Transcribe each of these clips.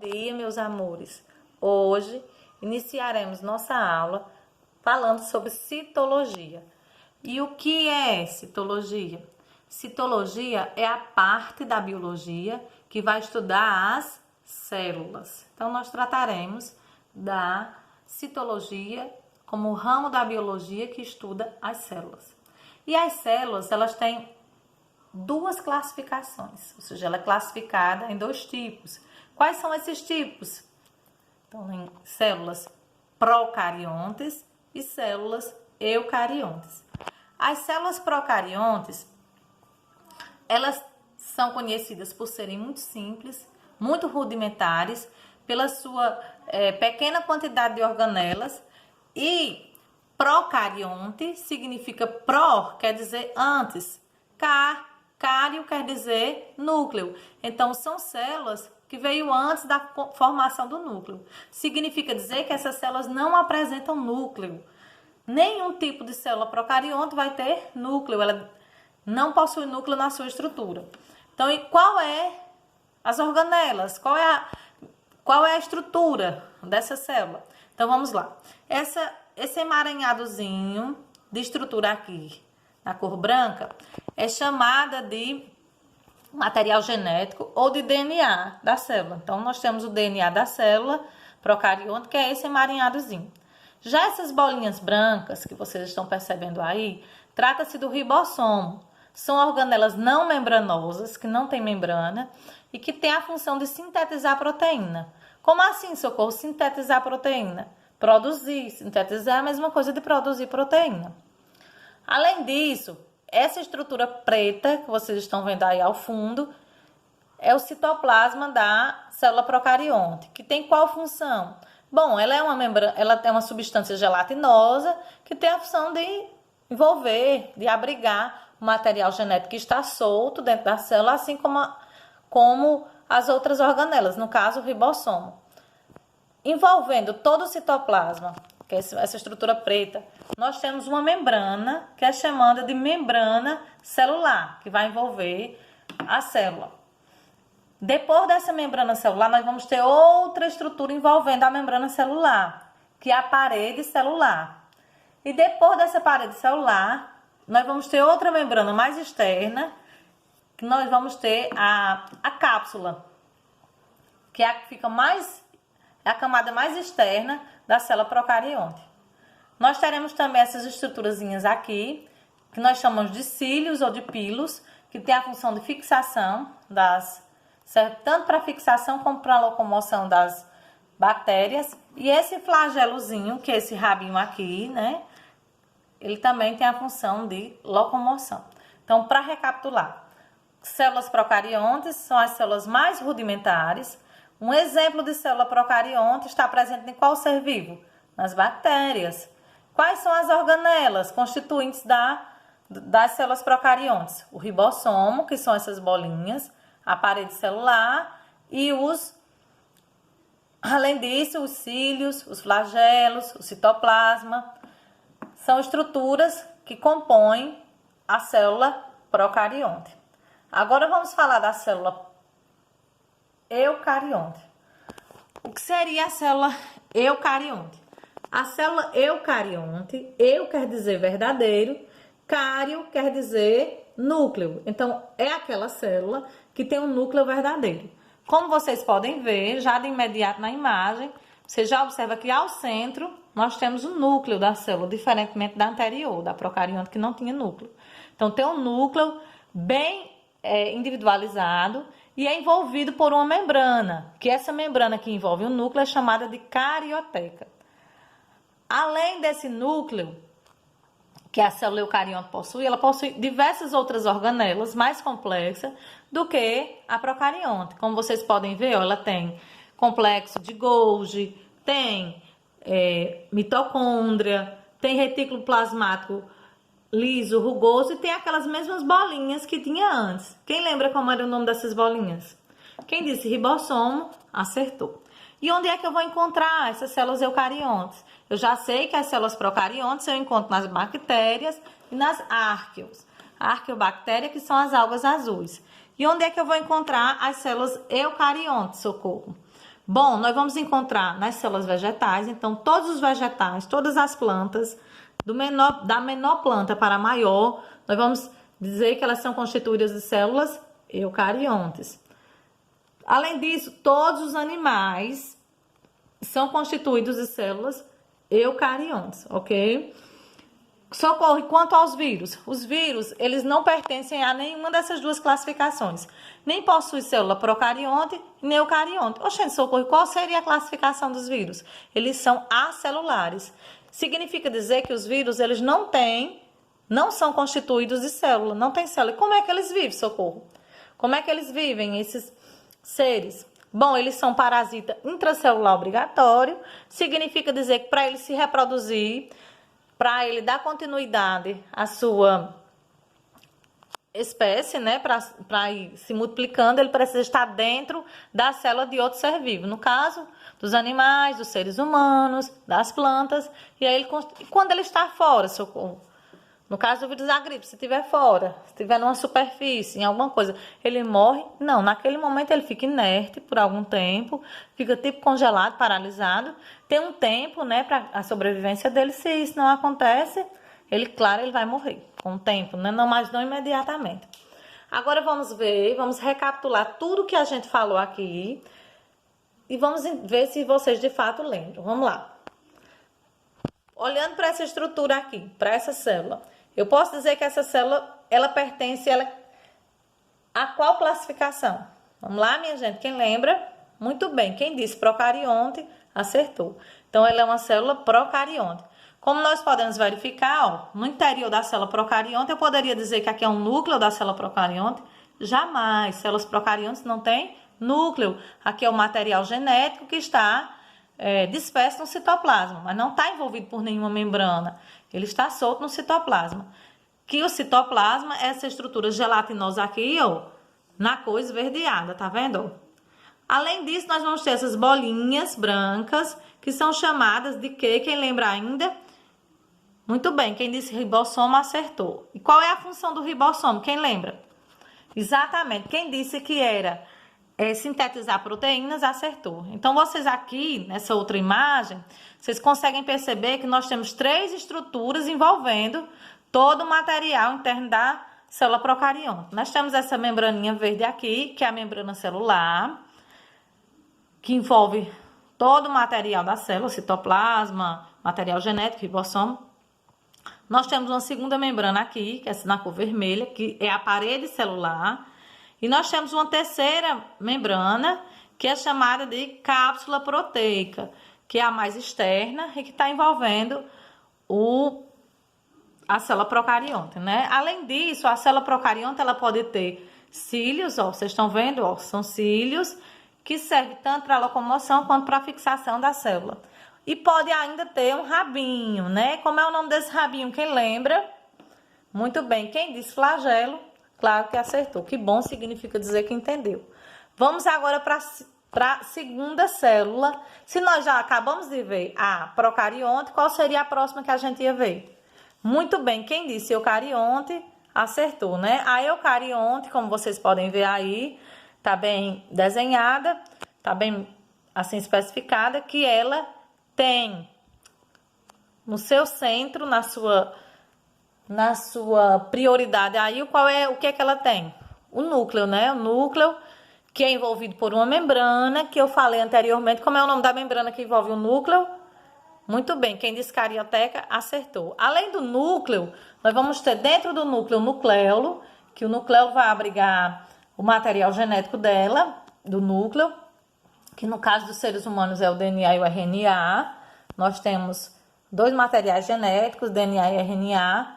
Bom dia, meus amores. Hoje iniciaremos nossa aula falando sobre citologia. E o que é citologia? Citologia é a parte da biologia que vai estudar as células. Então, nós trataremos da citologia como o ramo da biologia que estuda as células. E as células, elas têm duas classificações, ou seja, ela é classificada em dois tipos. Quais são esses tipos? Então, tem células procariontes e células eucariontes. As células procariontes, elas são conhecidas por serem muito simples, muito rudimentares, pela sua pequena quantidade de organelas, e procarionte significa pro, quer dizer antes, cário quer dizer núcleo. Então, são células que veio antes da formação do núcleo. Significa dizer que essas células não apresentam núcleo. Nenhum tipo de célula procarionte vai ter núcleo, ela não possui núcleo na sua estrutura. Então, e qual é as organelas? Qual é a estrutura dessa célula? Então, vamos lá. Esse emaranhadozinho de estrutura aqui, na cor branca, é chamada de material genético ou de DNA da célula. Então, nós temos o DNA da célula procarionte, que é esse emaranhadozinho. Já essas bolinhas brancas que vocês estão percebendo aí, trata-se do ribossomo. São organelas não membranosas, que não têm membrana e que têm a função de sintetizar proteína. Como assim, Socorro? Sintetizar proteína? Produzir. Sintetizar é a mesma coisa de produzir proteína. Além disso, essa estrutura preta que vocês estão vendo aí ao fundo é o citoplasma da célula procarionte, que tem qual função? Bom, ela tem uma substância gelatinosa que tem a função de envolver, de abrigar o material genético que está solto dentro da célula, assim como as outras organelas, no caso o ribossomo. Envolvendo todo o citoplasma, que é essa estrutura preta, nós temos uma membrana, que é chamada de membrana celular, que vai envolver a célula. Depois dessa membrana celular, nós vamos ter outra estrutura envolvendo a membrana celular, que é a parede celular. E depois dessa parede celular, nós vamos ter outra membrana mais externa, que nós vamos ter a cápsula, que é a que fica é a camada mais externa da célula procarionte. Nós teremos também essas estruturazinhas aqui, que nós chamamos de cílios ou de pilos, que tem a função de fixação serve tanto para fixação como para locomoção das bactérias. E esse flagelozinho, que é esse rabinho aqui, né? Ele também tem a função de locomoção. Então, para recapitular, células procariontes são as células mais rudimentares. Um exemplo de célula procarionte está presente em qual ser vivo? Nas bactérias. Quais são as organelas constituintes das células procariontes? O ribossomo, que são essas bolinhas, a parede celular e além disso, os cílios, os flagelos, o citoplasma. São estruturas que compõem a célula procarionte. Agora vamos falar da célula eucarionte. O que seria a célula eucarionte? A célula eucarionte, eu quer dizer verdadeiro, cário quer dizer núcleo. Então, é aquela célula que tem um núcleo verdadeiro. Como vocês podem ver, já de imediato na imagem, você já observa que ao centro nós temos o núcleo da célula, diferentemente da anterior, da procarionte, que não tinha núcleo. Então, tem um núcleo bem individualizado e é envolvido por uma membrana, que essa membrana que envolve o núcleo é chamada de carioteca. Além desse núcleo que a célula eucarionte possui, ela possui diversas outras organelas mais complexas do que a procarionte. Como vocês podem ver, ela tem complexo de Golgi, tem mitocôndria, tem retículo plasmático liso, rugoso e tem aquelas mesmas bolinhas que tinha antes. Quem lembra como era o nome dessas bolinhas? Quem disse ribossomo, acertou. E onde é que eu vou encontrar essas células eucariontes? Eu já sei que as células procariontes eu encontro nas bactérias e nas arqueos. Arqueobactéria, que são as algas azuis. E onde é que eu vou encontrar as células eucariontes, Socorro? Bom, nós vamos encontrar nas células vegetais, então todos os vegetais, todas as plantas, da menor planta para a maior, nós vamos dizer que elas são constituídas de células eucariontes. Além disso, todos os animais são constituídos de células eucariontes, ok? Socorro, quanto aos vírus. Os vírus, eles não pertencem a nenhuma dessas duas classificações. Nem possuem célula procarionte, nem eucarionte. Oxente, socorro, qual seria a classificação dos vírus? Eles são acelulares. Significa dizer que os vírus, eles não são constituídos de célula, não tem célula. E como é que eles vivem, socorro? Como é que eles vivem, esses seres? Bom, eles são parasita intracelular obrigatório. Significa dizer que para ele se reproduzir, para ele dar continuidade à sua espécie, né, para ir se multiplicando, ele precisa estar dentro da célula de outro ser vivo. No caso dos animais, dos seres humanos, das plantas. E aí, quando ele está fora, socorro. No caso do vírus da gripe, se estiver fora, se estiver numa superfície, em alguma coisa, ele morre? Não, naquele momento ele fica inerte por algum tempo, fica tipo congelado, paralisado. Tem um tempo, né, para a sobrevivência dele. Se isso não acontece, ele vai morrer com o tempo, né? Não, mas não imediatamente. Agora vamos recapitular tudo que a gente falou aqui e vamos ver se vocês de fato lembram. Vamos lá. Olhando para essa estrutura aqui, para essa célula, eu posso dizer que essa célula, ela pertence a qual classificação? Vamos lá, minha gente, quem lembra? Muito bem, quem disse procarionte, acertou. Então, ela é uma célula procarionte. Como nós podemos verificar, ó, no interior da célula procarionte, eu poderia dizer que aqui é um núcleo da célula procarionte? Jamais, células procariontes não têm núcleo. Aqui é o material genético que está disperso no citoplasma, mas não está envolvido por nenhuma membrana. Ele está solto no citoplasma. Que o citoplasma é essa estrutura gelatinosa aqui, ó, na cor esverdeada, tá vendo? Além disso, nós vamos ter essas bolinhas brancas, que são chamadas de quê? Quem lembra ainda? Muito bem, quem disse ribossomo acertou. E qual é a função do ribossomo? Quem lembra? Exatamente, quem disse que era sintetizar proteínas, acertou. Então, vocês aqui, nessa outra imagem, vocês conseguem perceber que nós temos 3 estruturas envolvendo todo o material interno da célula procarionte. Nós temos essa membraninha verde aqui, que é a membrana celular, que envolve todo o material da célula, citoplasma, material genético, ribossomo. Nós temos uma segunda membrana aqui, que é na cor vermelha, que é a parede celular. E nós temos uma terceira membrana, que é chamada de cápsula proteica, que é a mais externa e que está envolvendo a célula procarionte, né? Além disso, a célula procarionte ela pode ter cílios, ó, vocês estão vendo, ó, são cílios que servem tanto para locomoção quanto para fixação da célula. E pode ainda ter um rabinho, né? Como é o nome desse rabinho? Quem lembra? Muito bem, quem disse flagelo? Claro que acertou. Que bom, significa dizer que entendeu. Vamos agora para a segunda célula. Se nós já acabamos de ver a procarionte, qual seria a próxima que a gente ia ver? Muito bem, quem disse eucarionte, acertou, né? A eucarionte, como vocês podem ver aí, tá bem desenhada, tá bem assim especificada, que ela tem no seu centro, na sua prioridade aí, o que é que ela tem? O núcleo, né? O núcleo que é envolvido por uma membrana, que eu falei anteriormente. Como é o nome da membrana que envolve o núcleo? Muito bem, quem disse carioteca, acertou. Além do núcleo, nós vamos ter dentro do núcleo o nucleolo, que o nucleolo vai abrigar o material genético dela, do núcleo, que no caso dos seres humanos é o DNA e o RNA. Nós temos 2 materiais genéticos, DNA e RNA.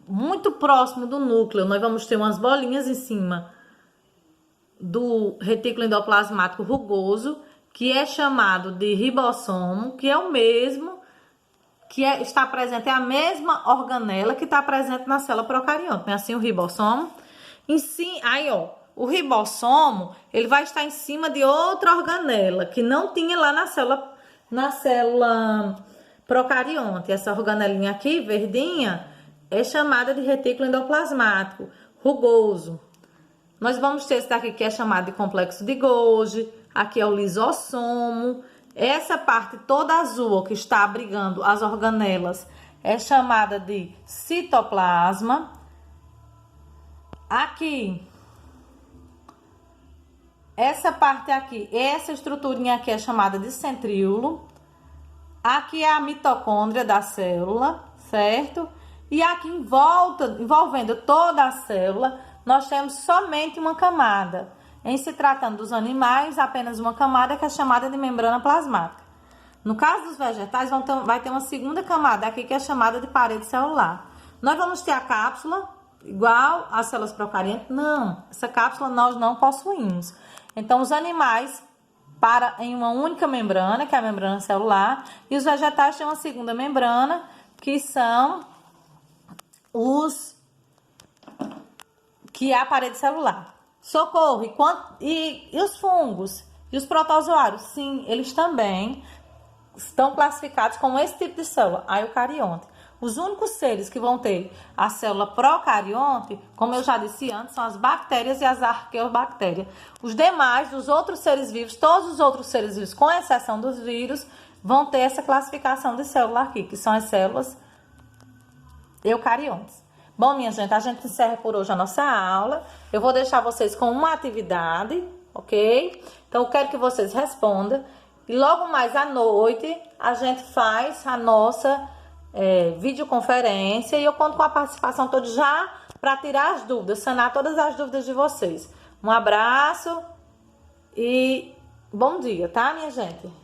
Muito próximo do núcleo, nós vamos ter umas bolinhas em cima do retículo endoplasmático rugoso, que é chamado de ribossomo, que é o mesmo, está presente, é a mesma organela que está presente na célula procarionte, né? Assim, o ribossomo. Aí, ó, o ribossomo, ele vai estar em cima de outra organela, que não tinha lá na célula procarionte. Essa organelinha aqui, verdinha, é chamada de retículo endoplasmático rugoso. Nós vamos ter esse daqui que é chamado de complexo de Golgi. aqui é o lisossomo. Essa parte toda azul que está abrigando as organelas é chamada de citoplasma. Aqui, essa parte aqui, essa estruturinha aqui é chamada de centríolo. Aqui é a mitocôndria da célula, certo? E aqui em volta, envolvendo toda a célula, nós temos somente uma camada. Em se tratando dos animais, apenas uma camada que é chamada de membrana plasmática. No caso dos vegetais, vai ter uma segunda camada aqui que é chamada de parede celular. Nós vamos ter a cápsula igual às células procariontes? Não, essa cápsula nós não possuímos. Então, os animais param em uma única membrana, que é a membrana celular, e os vegetais têm uma segunda membrana, que é a parede celular. Socorro! E os fungos? E os protozoários? Sim, eles também estão classificados como esse tipo de célula, a eucarionte. Os únicos seres que vão ter a célula procarionte, como eu já disse antes, são as bactérias e as arqueobactérias. Os demais, os outros seres vivos, todos os outros seres vivos, com exceção dos vírus, vão ter essa classificação de célula aqui, que são as células eucariontes. Bom, minha gente, a gente encerra por hoje a nossa aula. Eu vou deixar vocês com uma atividade, ok? Então, eu quero que vocês respondam. E logo mais à noite, a gente faz a nossa videoconferência. E eu conto com a participação toda já para tirar as dúvidas, sanar todas as dúvidas de vocês. Um abraço e bom dia, tá, minha gente?